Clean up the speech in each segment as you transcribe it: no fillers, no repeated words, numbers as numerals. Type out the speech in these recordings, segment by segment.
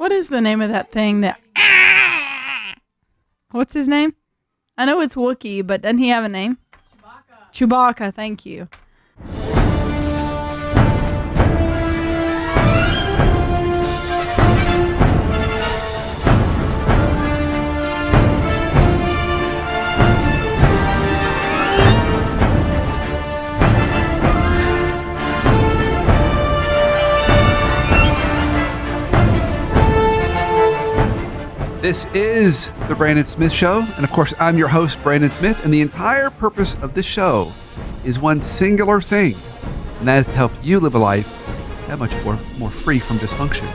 What is the name of that thing that... What's his name? I know it's Wookiee, but doesn't he have a name? Chewbacca, thank you. This is The Brandon Smith Show, and of course, I'm your host, Brandon Smith, and the entire purpose of this show is one singular thing, and that is to help you live a life that much more free from dysfunction.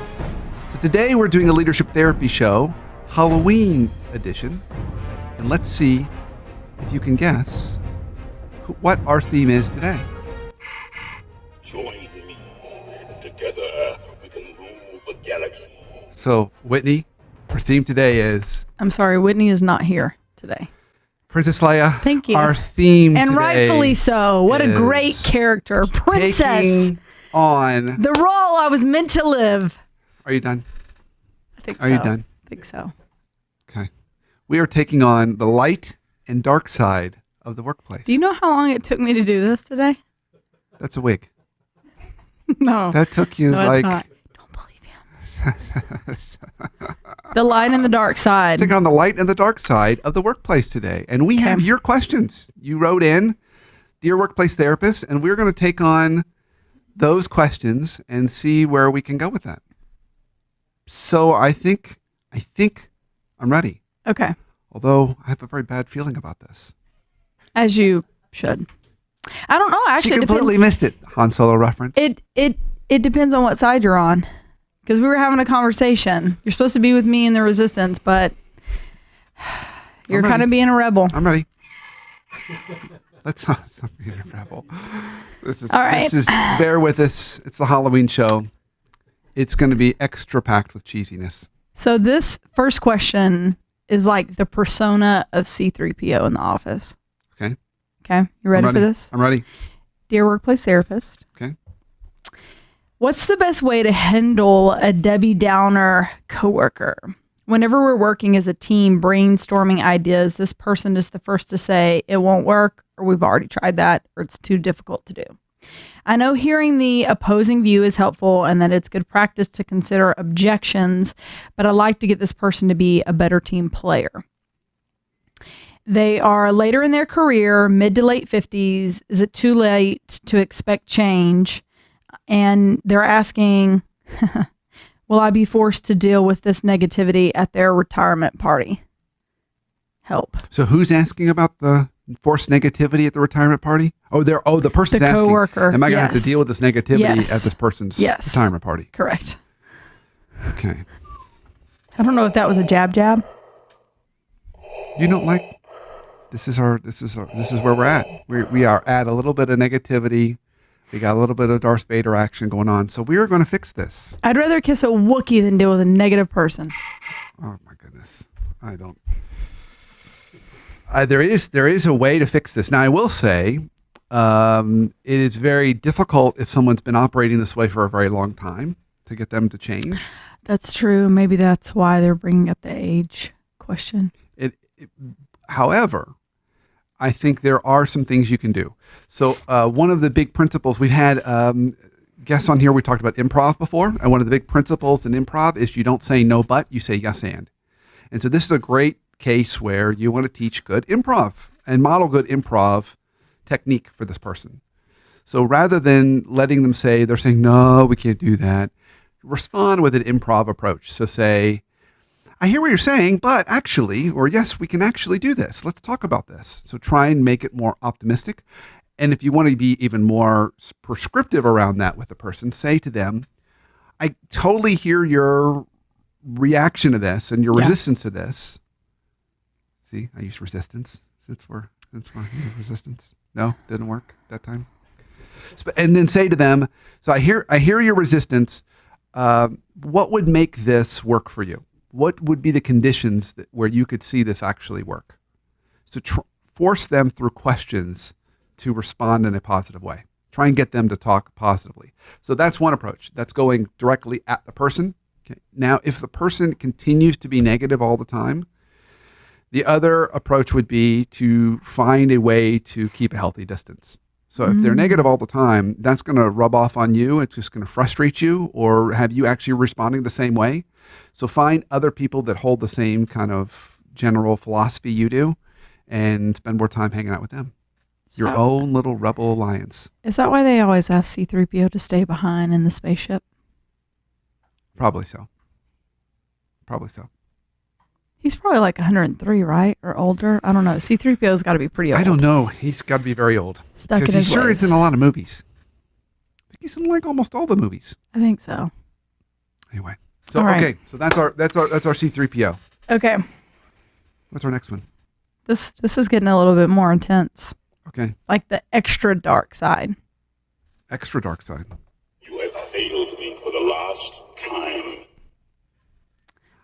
So today, we're doing a leadership therapy show, Halloween edition, and let's see if you can guess what our theme is today. Join me. Together, we can rule the galaxy. So, Whitney, our theme today is... I'm sorry, Whitney is not here today. Princess Leia. Thank you. Our theme and today rightfully so. What a great character. Princess. Taking on... the role I was meant to live. Are you done? I think so. Are you done? I think so. Okay. We are taking on the light and dark side of the workplace. Do you know how long it took me to do this today? That's a wig. No. That took you no, like... It's not. Don't believe him. The light and the dark side. Taking on the light and the dark side of the workplace today. And we have your questions. You wrote in, Dear Workplace Therapist, and we're going to take on those questions and see where we can go with that. So I think I'm ready. Okay. Although I have a very bad feeling about this. As you should. I don't know. Actually, she completely missed it. Han Solo reference. It depends on what side you're on. Because we were having a conversation. You're supposed to be with me in the resistance, but you're kind of being a rebel. I'm ready. Let's not be a rebel. All right. Bear with us. It's the Halloween show. It's going to be extra packed with cheesiness. So this first question is like the persona of C-3PO in The Office. Okay. Okay. You ready for this? I'm ready. Dear Workplace Therapist. Okay. What's the best way to handle a Debbie Downer coworker? Whenever we're working as a team brainstorming ideas, this person is the first to say it won't work, or we've already tried that, or it's too difficult to do. I know hearing the opposing view is helpful and that it's good practice to consider objections, but I'd like to get this person to be a better team player. They are later in their career, mid to late 50s. Is it too late to expect change? And they're asking, will I be forced to deal with this negativity at their retirement party? Help. So who's asking about the forced negativity at the retirement party? The person's the asking. coworker. Am I going to have to deal with this negativity at this person's retirement party? Correct. Okay. I don't know if that was a jab. You don't like. This is where we're at. We are at a little bit of negativity. We got a little bit of Darth Vader action going on. So we are going to fix this. I'd rather kiss a Wookiee than deal with a negative person. Oh my goodness. I don't. There is a way to fix this. Now I will say, it is very difficult if someone's been operating this way for a very long time to get them to change. That's true. Maybe that's why they're bringing up the age question. However, I think there are some things you can do. So one of the big principles, we've had guests on here, we talked about improv before, and one of the big principles in improv is you don't say no but, you say yes and. And so this is a great case where you want to teach good improv and model good improv technique for this person. So rather than letting them say, they're saying, no, we can't do that, respond with an improv approach. So say, I hear what you're saying, but actually, or yes, we can actually do this. Let's talk about this. So try and make it more optimistic. And if you want to be even more prescriptive around that with the person, say to them, I totally hear your reaction to this and your resistance to this. See, I use resistance since we're resistance. No, didn't work that time. And then say to them, so I hear your resistance. What would make this work for you? What would be the conditions where you could see this actually work? So force them through questions to respond in a positive way. Try and get them to talk positively. So that's one approach. That's going directly at the person Okay. Now, if the person continues to be negative all the time, the other approach would be to find a way to keep a healthy distance. So if they're negative all the time, that's going to rub off on you. It's just going to frustrate you or have you actually responding the same way. So find other people that hold the same kind of general philosophy you do and spend more time hanging out with them. Your own little rebel alliance. Is that why they always ask C-3PO to stay behind in the spaceship? Probably so. Probably so. He's probably like 103, right? Or older? I don't know. C-3PO's got to be pretty old. I don't know. He's got to be very old. Stuck in his Because he's sure ways. he's in a lot of movies. I think he's in like almost all the movies. I think so. Anyway. So, All right. okay. So that's our C-3PO. Okay. What's our next one? This is getting a little bit more intense. Okay. Like the extra dark side. Extra dark side. You have failed me for the last time.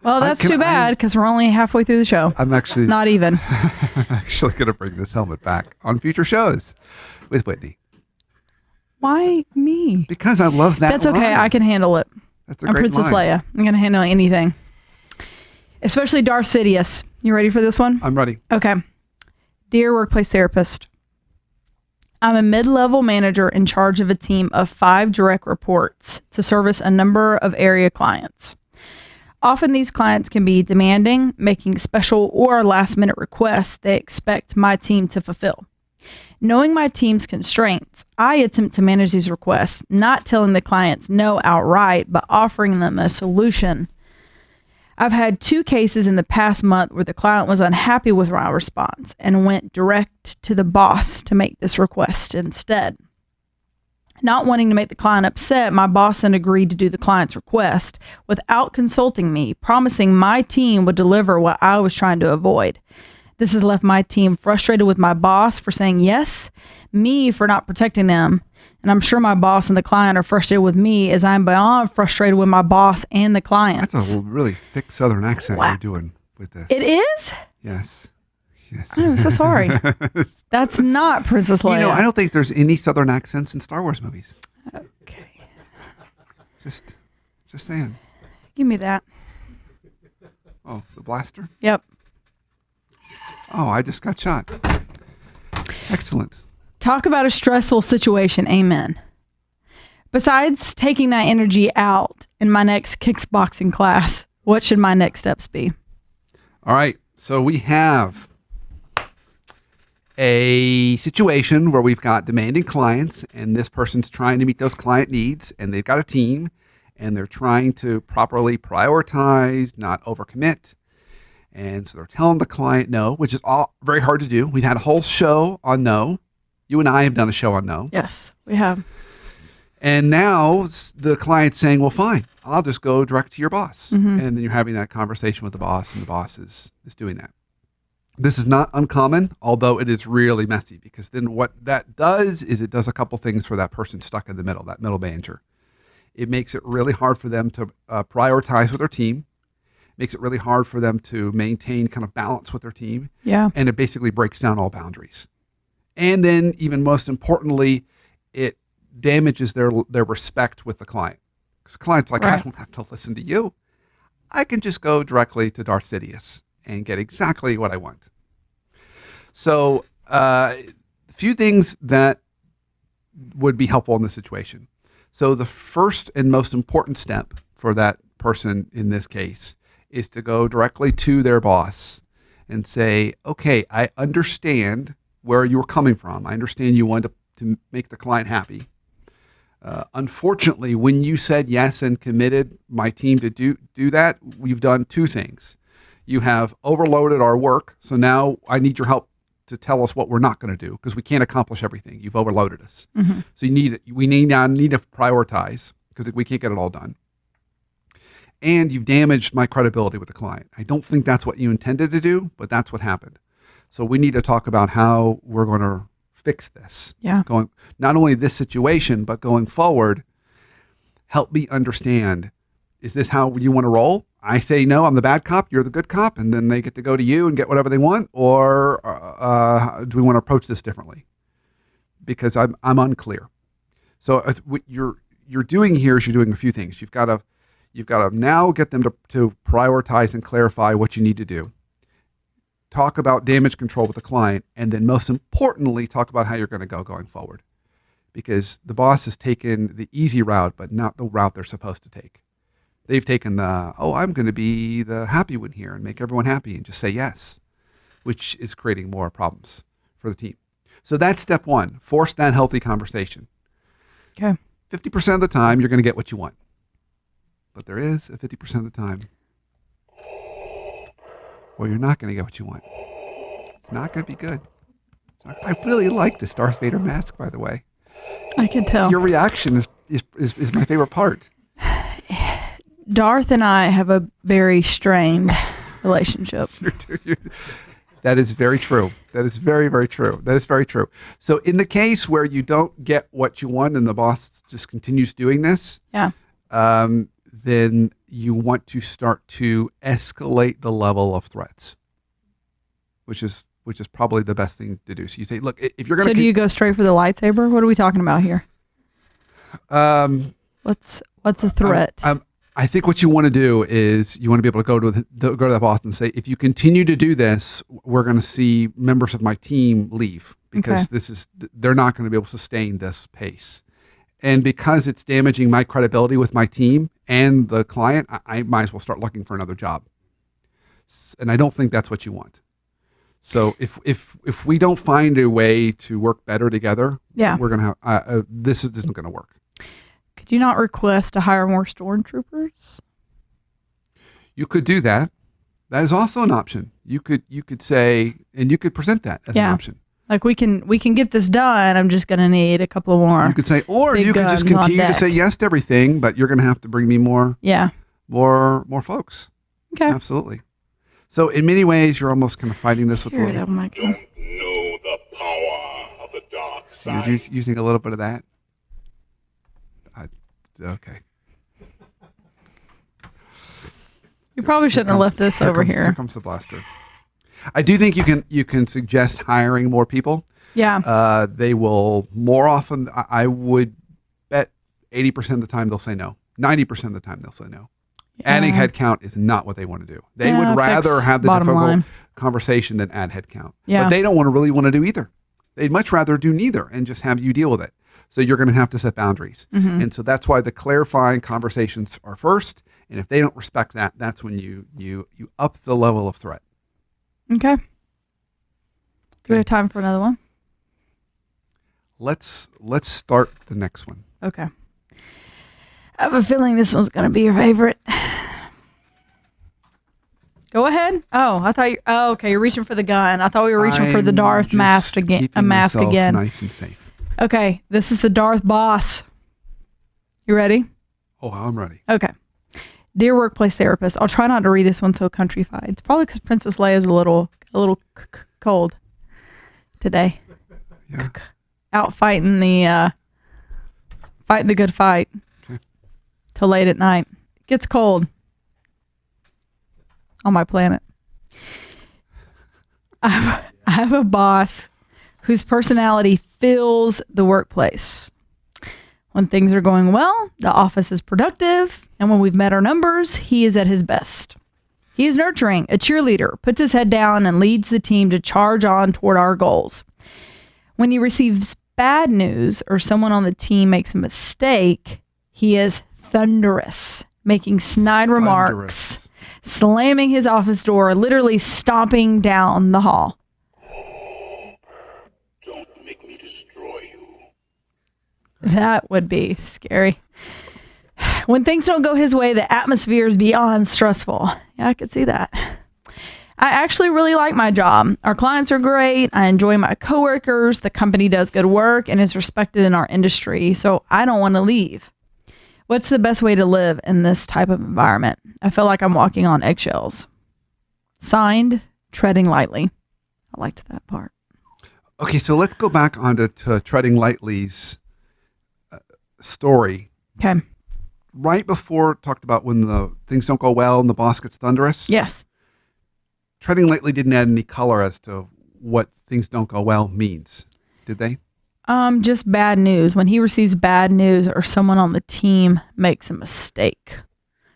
Well, that's too bad because we're only halfway through the show. I'm actually Not even. actually going to bring this helmet back on future shows with Whitney. Why me? Because I love that That's okay. line. I can handle it. That's a I'm great Princess line. Leia. I'm going to handle anything. Especially Darth Sidious. You ready for this one? I'm ready. Okay. Dear workplace therapist, I'm a mid-level manager in charge of a team of 5 direct reports to service a number of area clients. Often these clients can be demanding, making special or last-minute requests they expect my team to fulfill. Knowing my team's constraints, I attempt to manage these requests, not telling the clients no outright, but offering them a solution. I've had 2 cases in the past month where the client was unhappy with my response and went direct to the boss to make this request instead. Not wanting to make the client upset, my boss then agreed to do the client's request without consulting me, promising my team would deliver what I was trying to avoid. This has left my team frustrated with my boss for saying yes, me for not protecting them, and I'm sure my boss and the client are frustrated with me as I'm beyond frustrated with my boss and the clients. That's a really thick Southern accent Wow. you're doing with this. It is? Yes. Yes. I'm so sorry. That's not Princess Leia. You know, I don't think there's any Southern accents in Star Wars movies. Okay. Just saying. Give me that. Oh, the blaster? Yep. Oh, I just got shot. Excellent. Talk about a stressful situation. Amen. Besides taking that energy out in my next kickboxing class, what should my next steps be? All right. So we have a situation where we've got demanding clients and this person's trying to meet those client needs and they've got a team and they're trying to properly prioritize, not overcommit. And so they're telling the client no, which is all very hard to do. We've had a whole show on no. You and I have done a show on no. Yes, we have. And now the client's saying, well, fine, I'll just go direct to your boss. Mm-hmm. And then you're having that conversation with the boss and the boss is doing that. This is not uncommon, although it is really messy because then what that does is it does a couple things for that person stuck in the middle, that middle manager. It makes it really hard for them to prioritize with their team. Makes it really hard for them to maintain kind of balance with their team. Yeah. And it basically breaks down all boundaries. And then even most importantly, it damages their respect with the client. Because the client's like, Right. I don't have to listen to you. I can just go directly to Darth Sidious and get exactly what I want. So a few things that would be helpful in this situation. So the first and most important step for that person in this case is to go directly to their boss and say, okay, I understand where you were coming from. I understand you wanted to make the client happy. Unfortunately, when you said yes and committed my team to do that, we've done 2 things. You have overloaded our work, so now I need your help to tell us what we're not going to do because we can't accomplish everything. You've overloaded us. Mm-hmm. So we need to prioritize because we can't get it all done. And you've damaged my credibility with the client. I don't think that's what you intended to do, but that's what happened. So we need to talk about how we're going to fix this. Yeah. Going not only this situation, but going forward, help me understand, is this how you want to roll? I say, no, I'm the bad cop, you're the good cop, and then they get to go to you and get whatever they want, or do we want to approach this differently? Because I'm unclear. So what you're doing here is you're doing a few things. You've got You've got to now get them to prioritize and clarify what you need to do. Talk about damage control with the client, and then most importantly, talk about how you're going to go going forward. Because the boss has taken the easy route, but not the route they're supposed to take. They've taken I'm going to be the happy one here and make everyone happy and just say yes, which is creating more problems for the team. So that's step one. Force that healthy conversation. Okay. 50% of the time, you're going to get what you want. But there is a 50% of the time where you're not going to get what you want. It's not going to be good. I really like this Darth Vader mask, by the way. I can tell. Your reaction is my favorite part. Darth and I have a very strained relationship. That is very true. That is very, very true. That is very true. So in the case where you don't get what you want and the boss just continues doing this, then you want to start to escalate the level of threats, which is probably the best thing to do. So you say, look, if you're going to... So do you go straight for the lightsaber? What are we talking about here? What's a threat? I think what you want to do is you want to be able to go to that boss and say, if you continue to do this, we're going to see members of my team leave because they're not going to be able to sustain this pace. And because it's damaging my credibility with my team and the client, I might as well start looking for another job. And I don't think that's what you want. So if we don't find a way to work better together, we're going to have, this isn't going to work. Could you not request to hire more stormtroopers? You could do that. That is also an option. You could say, and you could present that as an option. Like we can get this done. I'm just going to need a couple of more. You could say, or you could just continue to say yes to everything, but you're going to have to bring me more. Yeah. More folks. Okay. Absolutely. So in many ways, you're almost kind of fighting this with a little. Don't know the power of the dark side. You're using a little bit of that. Okay. You probably shouldn't have left this over here. Here comes the blaster. I do think you can suggest hiring more people. Yeah. They will more often. I would bet 80% of the time they'll say no. 90% of the time they'll say no. Yeah. Adding headcount is not what they want to do. They would rather have the difficult conversation than add headcount. Yeah. But they don't really want to do either. They'd much rather do neither and just have you deal with it. So you're going to have to set boundaries. Mm-hmm. And so that's why the clarifying conversations are first. And if they don't respect that, that's when you up the level of threat. Okay. Do we have time for another one? Let's start the next one. Okay. I have a feeling this one's going to be your favorite. Go ahead. Oh, I thought okay. You're reaching for the gun. I thought we were reaching for the Darth mask again. A mask again. Nice and safe. Okay. This is the Darth Boss. You ready? Oh, I'm ready. Okay. Dear workplace therapist, I'll try not to read this one so countryfied. It's probably because Princess Leia is a little cold today. Yeah. Out fighting the good fight. Okay. Till late at night. It gets cold on my planet. I have a boss whose personality fills the workplace. When things are going well, the office is productive, and when we've met our numbers, he is at his best. He is nurturing, a cheerleader, puts his head down, and leads the team to charge on toward our goals. When he receives bad news or someone on the team makes a mistake, he is thunderous, making snide remarks, slamming his office door, literally stomping down the hall. Don't make me destroy you. That would be scary. When things don't go his way, the atmosphere is beyond stressful. Yeah, I could see that. I actually really like my job. Our clients are great. I enjoy my coworkers. The company does good work and is respected in our industry. So I don't want to leave. What's the best way to live in this type of environment? I feel like I'm walking on eggshells. Signed, Treading Lightly. I liked that part. Okay, so let's go back onto Treading Lightly's story. Okay. Right before talked about when the things don't go well and the boss gets thunderous. Yes. Treading Lightly didn't add any color as to what things don't go well means, did they? Just bad news. When he receives bad news or someone on the team makes a mistake.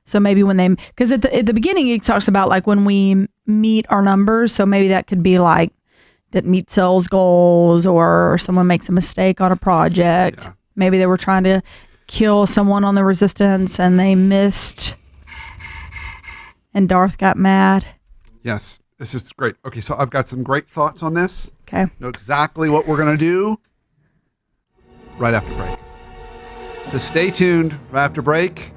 So maybe when they, because at the beginning it talks about like when we meet our numbers. So maybe that could be like didn't meet sales goals, or someone makes a mistake on a project. Yeah. Maybe they were trying to kill someone on the resistance and they missed, and Darth got mad. Yes, this is great. Okay, so I've got some great thoughts on this. Okay. Know exactly what we're going to do right after break. So stay tuned right after break.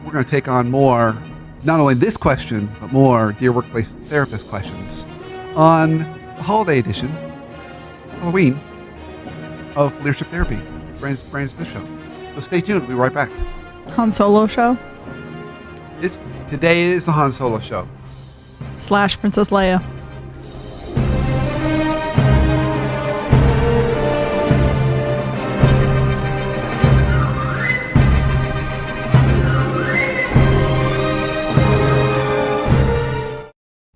We're going to take on more, not only this question, but more Dear Workplace Therapist questions on the holiday edition, Halloween, of Leadership Therapy, Brandon Smith Show. So stay tuned. We'll be right back. Han Solo show Today is the Han Solo show. / Princess Leia.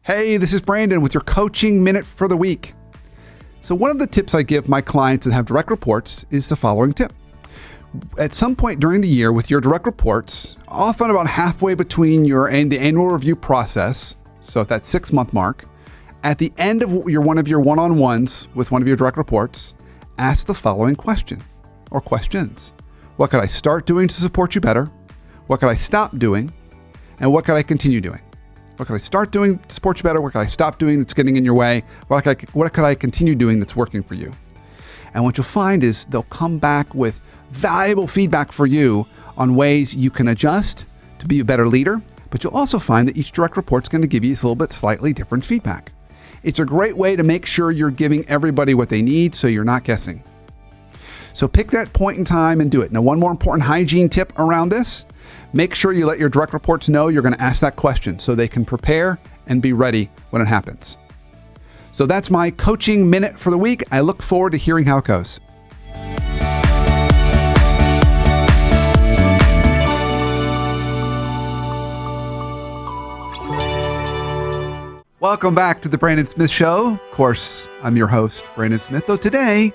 Hey, this is Brandon with your coaching minute for the week. So one of the tips I give my clients that have direct reports is the following tip. At some point during the year with your direct reports, often about halfway between the annual review process, so at that 6-month mark, at the end of one of your one-on-ones with one of your direct reports, ask the following question or questions. What could I start doing to support you better? What could I stop doing? And what could I continue doing? What could I start doing to support you better? What could I stop doing that's getting in your way? What could I continue doing that's working for you? And what you'll find is they'll come back with valuable feedback for you on ways you can adjust to be a better leader, but you'll also find that each direct report's going to give you a little bit slightly different feedback. It's a great way to make sure you're giving everybody what they need so you're not guessing. So pick that point in time and do it. Now, one more important hygiene tip around this. Make sure you let your direct reports know you're going to ask that question so they can prepare and be ready when it happens. So that's my coaching minute for the week. I look forward to hearing how it goes. Welcome back to the Brandon Smith Show. Of course, I'm your host, Brandon Smith, though today,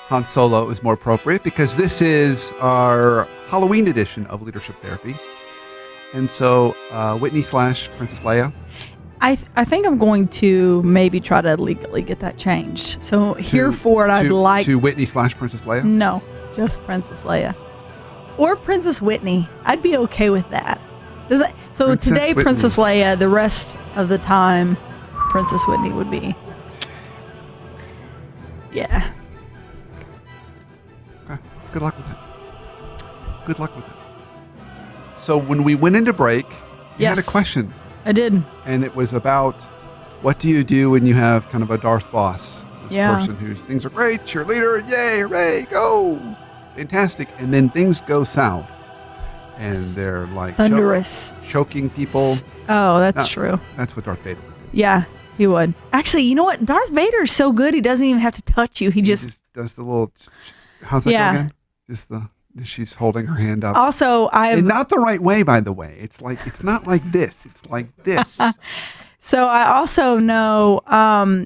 Han Solo is more appropriate because this is our Halloween edition of Leadership Therapy. And so, Whitney / Princess Leia. I think I'm going to maybe try to legally get that changed. So hereforth, I'd like... To Whitney / Princess Leia? No, just Princess Leia. Or Princess Whitney. I'd be okay with that. So Princess today, Whitney. Princess Leia. The rest of the time, Princess Whitney would be... Yeah. Okay. Good luck with that. Good luck with that. So when we went into break, you had a question. I did. And it was about what do you do when you have kind of a Darth Boss? This person whose things are great, cheerleader, yay, hooray, go. Fantastic. And then things go south. And they're like thunderous, choking people. Oh, that's true. That's what Darth Vader would do. Yeah, he would. Actually, you know what? Darth Vader is so good, he doesn't even have to touch you. He just does the little, how's that go again? Just she's holding her hand up. Also, and not the right way, by the way. It's not like this. It's like this. So I also know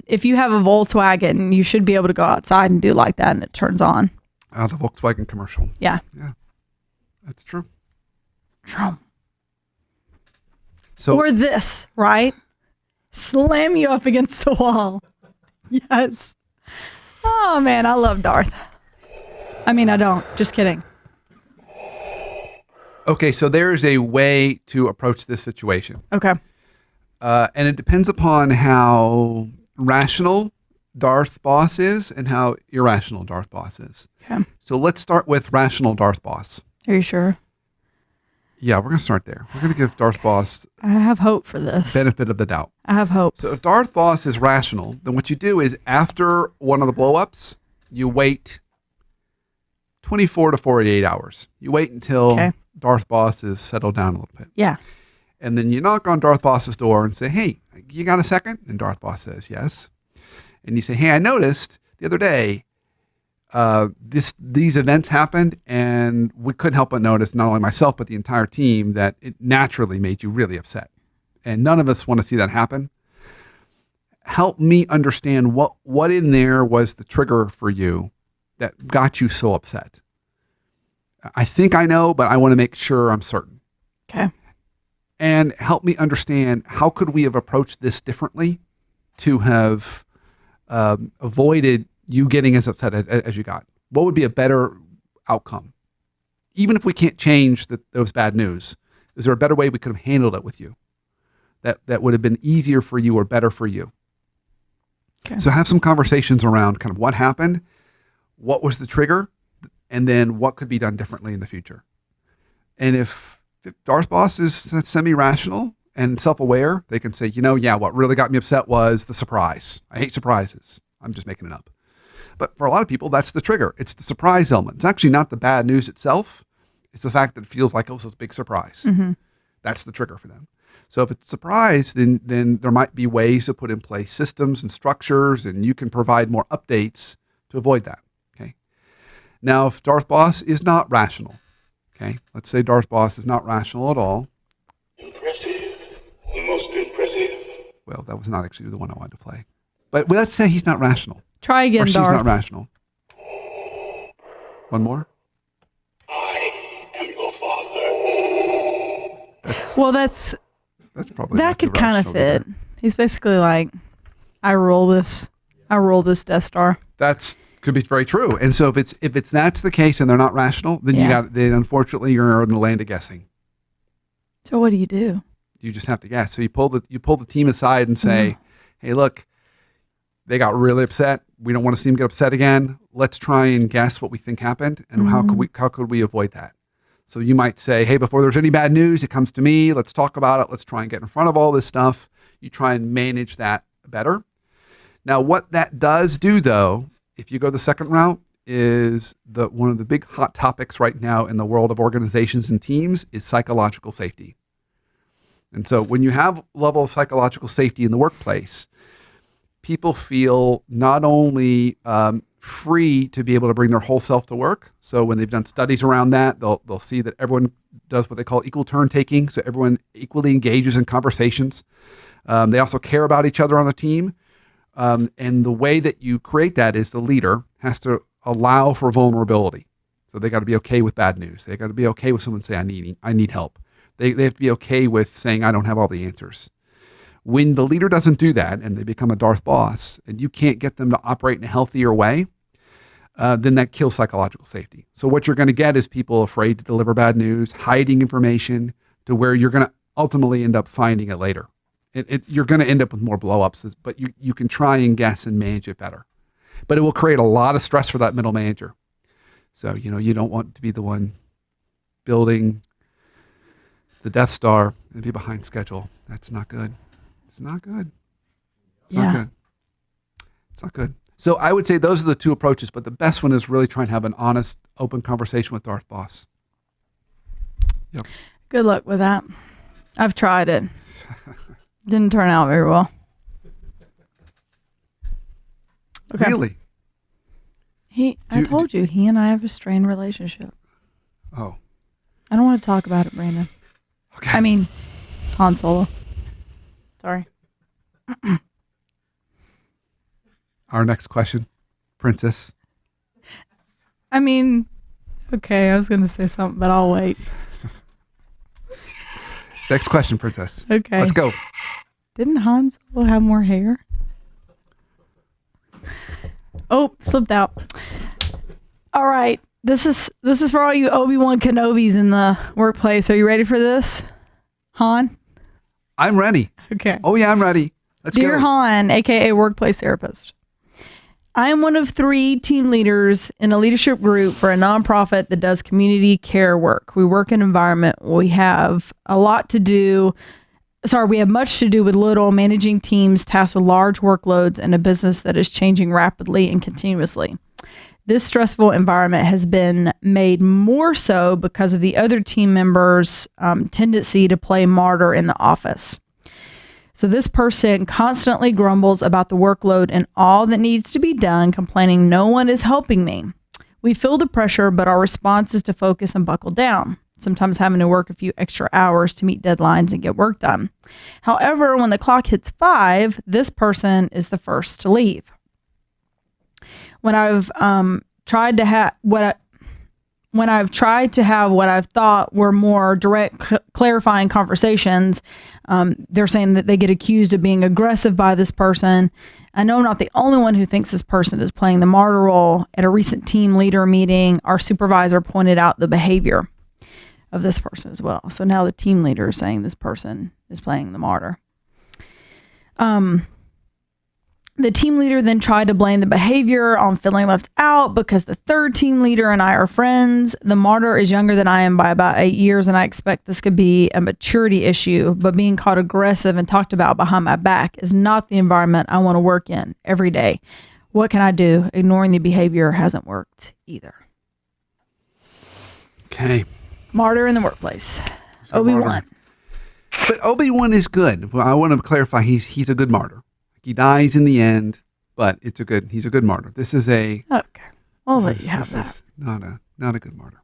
if you have a Volkswagen, you should be able to go outside and do like that, and it turns on. The Volkswagen commercial. Yeah. Yeah. That's true. Trump. So, or this, right? Slam you up against the wall. Yes. Oh, man, I love Darth. I mean, I don't. Just kidding. Okay, so there's a way to approach this situation. Okay. And it depends upon how rational Darth Boss is and how irrational Darth Boss is. Okay. So let's start with rational Darth Boss. Are you sure? Yeah, we're going to start there. We're going to give Darth Boss I have hope for this. benefit of the doubt. I have hope. So if Darth Boss is rational, then what you do is after one of the blow-ups, you wait 24 to 48 hours. You wait until Darth Boss is settled down a little bit. Yeah. And then you knock on Darth Boss's door and say, hey, you got a second? And Darth Boss says, yes. And you say, hey, I noticed the other day these events happened, and we couldn't help but notice, not only myself, but the entire team, that it naturally made you really upset. And none of us want to see that happen. Help me understand what in there was the trigger for you that got you so upset. I think I know, but I want to make sure I'm certain. Okay. and help me understand how could we have approached this differently to have avoided you getting as upset as you got. What would be a better outcome? Even if we can't change those bad news, is there a better way we could have handled it with you that would have been easier for you or better for you? Okay. So have some conversations around kind of what happened, what was the trigger, and then what could be done differently in the future. And if Darth Boss is semi-rational and self-aware, they can say, what really got me upset was the surprise. I hate surprises. I'm just making it up. But for a lot of people, that's the trigger. It's the surprise element. It's actually not the bad news itself. It's the fact that it feels like it was a big surprise. Mm-hmm. That's the trigger for them. So if it's a surprise, then there might be ways to put in place systems and structures, and you can provide more updates to avoid that. Okay. Now, if Darth Boss is not rational, okay, let's say Darth Boss is not rational at all. Impressive. Most impressive. Well, that was not actually the one I wanted to play. But let's say he's not rational. Try again, Darth. Or she's Darth. not rational. One more? I am your father. That's probably that could kind of fit. He's basically like, I rule this Death Star. That's could be very true. And so if that's the case and they're not rational, then then unfortunately you're in the land of guessing. So what do? You just have to guess. So you pull the team aside and say, hey, look, they got really upset. We don't want to see them get upset again. Let's try and guess what we think happened and how could we avoid that? So you might say, hey, before there's any bad news, it comes to me. Let's talk about it. Let's try and get in front of all this stuff. You try and manage that better. Now, what that does do, though, if you go the second route, is one of the big hot topics right now in the world of organizations and teams is psychological safety. And so when you have a level of psychological safety in the workplace, people feel not only free to be able to bring their whole self to work. So when they've done studies around that, they'll see that everyone does what they call equal turn taking. So everyone equally engages in conversations. They also care about each other on the team. And the way that you create that is the leader has to allow for vulnerability. So they got to be okay with bad news. They got to be okay with someone saying, I need help. They have to be okay with saying, I don't have all the answers. When the leader doesn't do that and they become a Darth Boss and you can't get them to operate in a healthier way, then that kills psychological safety. So what you're going to get is people afraid to deliver bad news, hiding information to where you're going to ultimately end up finding it later. You're going to end up with more blowups, but you can try and guess and manage it better. But it will create a lot of stress for that middle manager. So, you don't want to be the one building the Death Star and be behind schedule. That's not good. It's not good. It's not good. It's not good. So I would say those are the two approaches, but the best one is really try and have an honest, open conversation with Darth Boss. Yep. Good luck with that. I've tried it. Didn't turn out very well. Okay. Really? I told you, he and I have a strained relationship. Oh. I don't want to talk about it, Brandon. Okay. I mean, Han Solo. Sorry. Our next question, Princess. I mean, okay, I was going to say something, but I'll wait. Next question, Princess. Okay. Let's go. Didn't Han Solo have more hair? Oh, slipped out. All right. This is for all you Obi-Wan Kenobis in the workplace. Are you ready for this? Han? I'm ready. Okay. Oh, yeah, I'm ready. Let's go. Dear Han, a.k.a. workplace therapist. I am one of 3 team leaders in a leadership group for a nonprofit that does community care work. We work in an environment where we have much to do with little, managing teams tasked with large workloads and a business that is changing rapidly and continuously. This stressful environment has been made more so because of the other team members' tendency to play martyr in the office. So this person constantly grumbles about the workload and all that needs to be done, complaining no one is helping me. We feel the pressure, but our response is to focus and buckle down, sometimes having to work a few extra hours to meet deadlines and get work done. However, when the clock hits 5, this person is the first to leave. When I've tried to when I've tried to have what I've thought were more direct, clarifying conversations, they're saying that they get accused of being aggressive by this person. I know I'm not the only one who thinks this person is playing the martyr role. At a recent team leader meeting, our supervisor pointed out the behavior of this person as well. So now the team leader is saying this person is playing the martyr. The team leader then tried to blame the behavior on feeling left out because the third team leader and I are friends. The martyr is younger than I am by about 8 years, and I expect this could be a maturity issue, but being called aggressive and talked about behind my back is not the environment I want to work in every day. What can I do? Ignoring the behavior hasn't worked either. Okay. Martyr in the workplace. So Obi-Wan. martyr. But Obi-Wan is good. Well, I want to clarify, he's a good martyr. He dies in the end, but he's a good martyr. This is a Okay. I'll let you have that. Not a good martyr.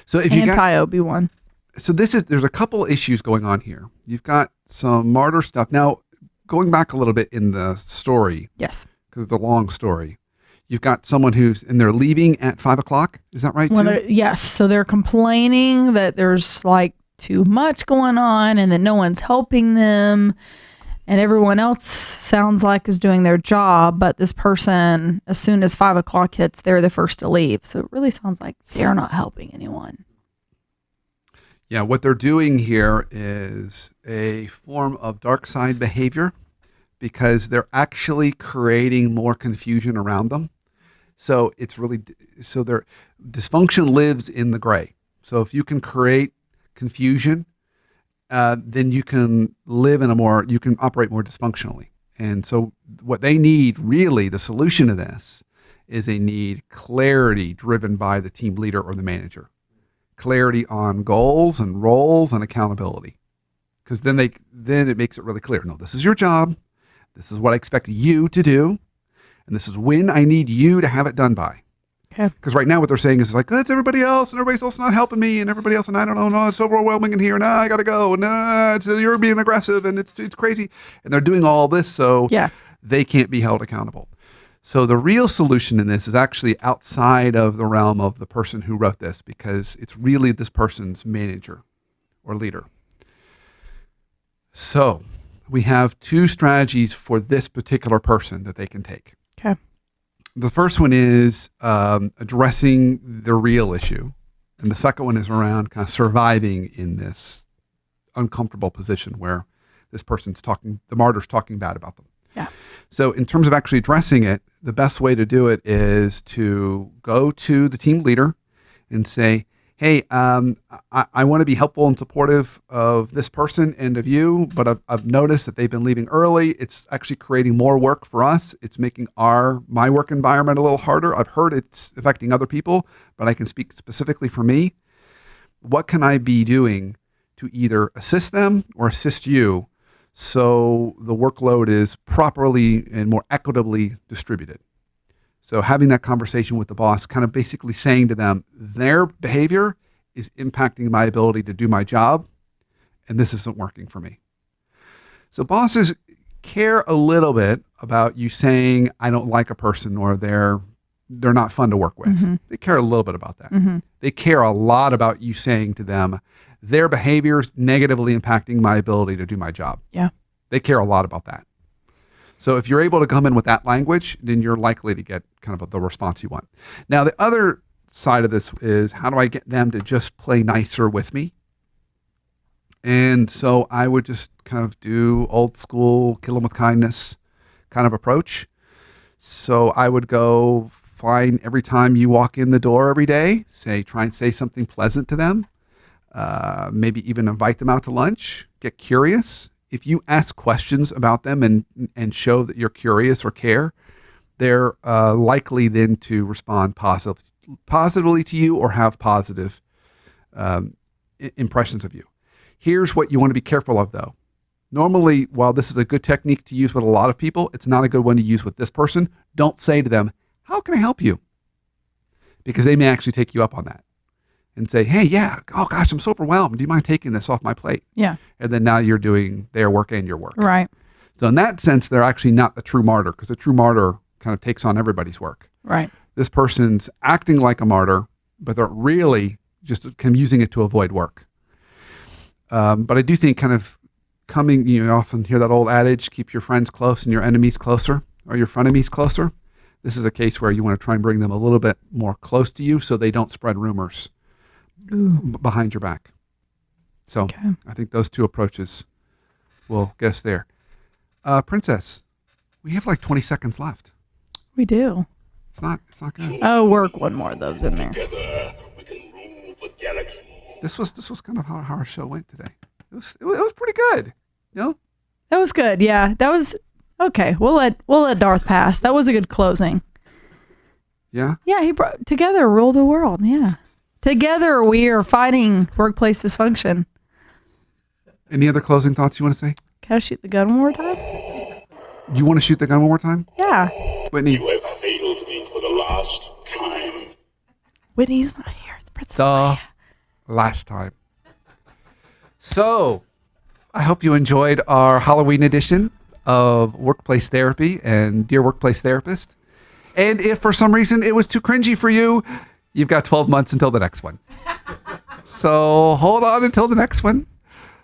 So if you got Anti-Obi-Wan. So there's a couple issues going on here. You've got some martyr stuff. Now, going back a little bit in the story. Yes. Because it's a long story. You've got someone and they're leaving at 5:00. Is that right? Yes. So they're complaining that there's like too much going on and that no one's helping them. And everyone else sounds like is doing their job, but this person, as soon as 5:00 hits, they're the first to leave. So it really sounds like they're not helping anyone. Yeah, what they're doing here is a form of dark side behavior because they're actually creating more confusion around them. So their dysfunction lives in the gray. So if you can create confusion, then you can you can operate more dysfunctionally. And so what they need, really, the solution to this is they need clarity driven by the team leader or the manager. Clarity on goals and roles and accountability. Because then it makes it really clear. No, this is your job. This is what I expect you to do. And this is when I need you to have it done by. Okay. Because right now what they're saying is like, oh, it's everybody else, and everybody else not helping me, and everybody else, and I don't know, no, it's overwhelming in here, no, I gotta go, no, you're being aggressive, and it's crazy, and they're doing all this so they can't be held accountable. So the real solution in this is actually outside of the realm of the person who wrote this, because it's really this person's manager or leader. So we have two strategies for this particular person that they can take. Okay. The first one is addressing the real issue. And the second one is around kind of surviving in this uncomfortable position where this person's the martyr's talking bad about them. Yeah. So in terms of actually addressing it, the best way to do it is to go to the team leader and say, hey, I want to be helpful and supportive of this person and of you, but I've noticed that they've been leaving early. It's actually creating more work for us. It's making my work environment a little harder. I've heard it's affecting other people, but I can speak specifically for me. What can I be doing to either assist them or assist you so the workload is properly and more equitably distributed? So having that conversation with the boss, kind of basically saying to them, their behavior is impacting my ability to do my job, and this isn't working for me. So bosses care a little bit about you saying, I don't like a person, or they're not fun to work with. Mm-hmm. They care a little bit about that. Mm-hmm. They care a lot about you saying to them, their behavior is negatively impacting my ability to do my job. Yeah. They care a lot about that. So if you're able to come in with that language, then you're likely to get kind of the response you want. Now, the other side of this is, how do I get them to just play nicer with me? And so I would just kind of do old school, kill them with kindness kind of approach. So I would go find every time you walk in the door every day, try and say something pleasant to them. Maybe even invite them out to lunch, get curious. If you ask questions about them and show that you're curious or care, they're likely then to respond positively to you or have positive impressions of you. Here's what you want to be careful of, though. Normally, while this is a good technique to use with a lot of people, it's not a good one to use with this person. Don't say to them, how can I help you? Because they may actually take you up on that and say, hey, yeah, oh gosh, I'm so overwhelmed. Do you mind taking this off my plate? Yeah. And then now you're doing their work and your work. Right. So in that sense, they're actually not the true martyr, because the true martyr kind of takes on everybody's work. Right. This person's acting like a martyr, but they're really just kind of using it to avoid work. But I do think kind of you often hear that old adage, keep your friends close and your enemies closer, or your frenemies closer. This is a case where you want to try and bring them a little bit more close to you so they don't spread rumors behind your back. So okay. I think those two approaches will get us there. Princess, we have like 20 seconds left. We do. It's not good. Oh, work one more of those in there. Together, we can rule the galaxy. This was kind of how our show went today. It was pretty good. You know? That was good. Yeah, that was okay. We'll let Darth pass. That was a good closing. Yeah. Yeah, he brought together rule the world. Yeah, together we are fighting workplace dysfunction. Any other closing thoughts you want to say? Can I shoot the gun one more time? You want to shoot the gun one more time? Yeah. Whitney. You have failed me for the last time. Whitney's not here. It's Princess Leia. Last time. So, I hope you enjoyed our Halloween edition of Workplace Therapy and Dear Workplace Therapist. And if for some reason it was too cringy for you, you've got 12 months until the next one. So hold on until the next one.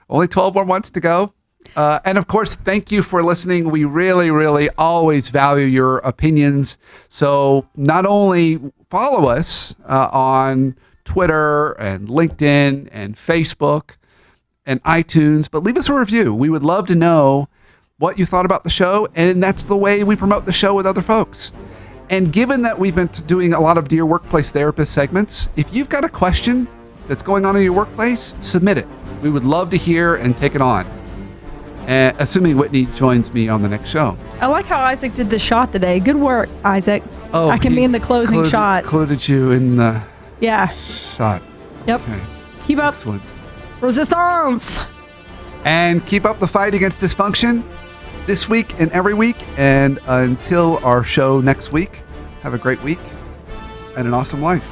Only 12 more months to go. And of course, thank you for listening. We really, really always value your opinions. So not only follow us on Twitter and LinkedIn and Facebook and iTunes, but leave us a review. We would love to know what you thought about the show, and that's the way we promote the show with other folks. And given that we've been doing a lot of Dear Workplace Therapist segments, if you've got a question that's going on in your workplace, submit it. We would love to hear and take it on. Assuming Whitney joins me on the next show. I like how Isaac did the shot today. Good work, Isaac. Oh, I can be in the closing shot. Included you in the shot. Yep. Okay. Keep up. Excellent. Resistance. And keep up the fight against dysfunction this week and every week. And until our show next week, have a great week and an awesome life.